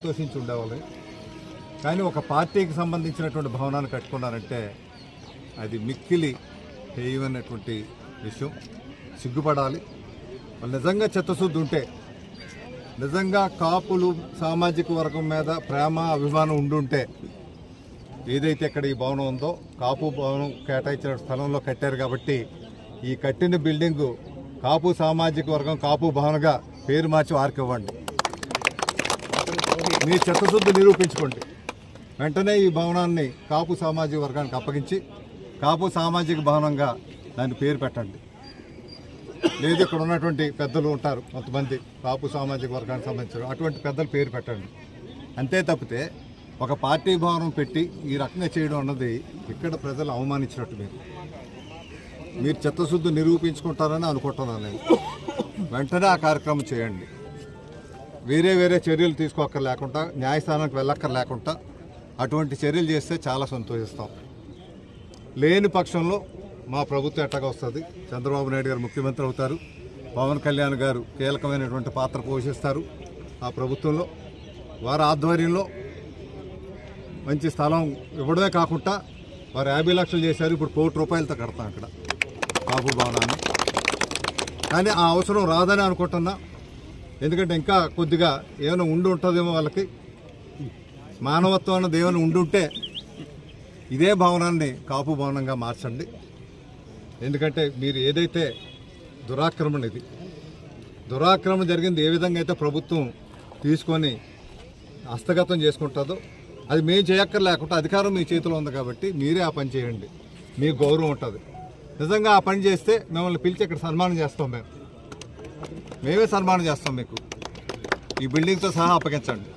సంతోషించి ఉండేవాళ్ళు. కానీ ఒక పార్టీకి సంబంధించినటువంటి భవనాన్ని కట్టుకున్నారంటే అది మిక్కిలి హేయమైనటువంటి విషయం. సిగ్గుపడాలి. వాళ్ళు నిజంగా చిత్తశుద్ధి ఉంటే, నిజంగా కాపులు సామాజిక వర్గం మీద ప్రేమ అభిమానం ఉండుంటే, ఏదైతే ఇక్కడ ఈ భవనం ఉందో కాపు భవనం కేటాయించిన స్థలంలో కట్టారు కాబట్టి ఈ కట్టిన బిల్డింగు కాపు సామాజిక వర్గం కాపు భవన్గా పేరు మార్చి వారికి ఇవ్వండి. మీ చిత్తశుద్ధి నిరూపించుకోండి. వెంటనే ఈ భవనాన్ని కాపు సామాజిక వర్గానికి అప్పగించి కాపు సామాజిక భవనంగా దాని పేరు పెట్టండి. లేదు ఇక్కడ ఉన్నటువంటి పెద్దలు ఉంటారు కొంతమంది కాపు సామాజిక వర్గానికి సంబంధించిన అటువంటి పెద్దలు పేరు పెట్టండి. అంతే తప్పితే ఒక పార్టీ భవనం పెట్టి ఈ రకంగా చేయడం అన్నది ఇక్కడ ప్రజలు అవమానించినట్టు. మీరు చిత్తశుద్ధి నిరూపించుకుంటారని అనుకుంటున్నాను నేను. వెంటనే ఆ కార్యక్రమం చేయండి. వేరే చర్యలు తీసుకోక్కర్లేకుండా, న్యాయస్థానానికి వెళ్ళక్కర్లేకుండా అటువంటి చర్యలు చేస్తే చాలా సంతోషిస్తాం. లేని పక్షంలో మా ప్రభుత్వం ఎట్టగా వస్తుంది. చంద్రబాబు నాయుడు గారు ముఖ్యమంత్రి అవుతారు. పవన్ కళ్యాణ్ గారు కీలకమైనటువంటి పాత్ర పోషిస్తారు ఆ ప్రభుత్వంలో. వారి ఆధ్వర్యంలో మంచి స్థలం ఇవ్వడమే కాకుండా వారు 50 లక్షలు చేశారు. ఇప్పుడు ₹1 కోట్లతో కడతాం అక్కడ కాపు భవనాన్ని. కానీ ఆ అవసరం రాదని అనుకుంటున్నా. ఎందుకంటే ఇంకా కొద్దిగా ఏమైనా ఉంటుందేమో వాళ్ళకి, మానవత్వం అన్నది ఏమైనా ఉండుంటే ఇదే భవనాన్ని కాపు భవనంగా మార్చండి. ఎందుకంటే మీరు ఏదైతే దురాక్రమణ, ఇది దురాక్రమణ జరిగింది, ఏ విధంగా అయితే ప్రభుత్వం తీసుకొని హస్తగతం చేసుకుంటుందో అది మేము చేయక్కర్లేకుండా అధికారం మీ చేతిలో ఉంది కాబట్టి మీరే ఆ పని చేయండి. మీకు గౌరవం ఉంటుంది. నిజంగా ఆ పని చేస్తే మిమ్మల్ని పిలిచి ఇక్కడ సన్మానం చేస్తాం. మేమే సన్మానం చేస్తాం. మీకు ఈ బిల్డింగ్తో సహా అప్పగించండి.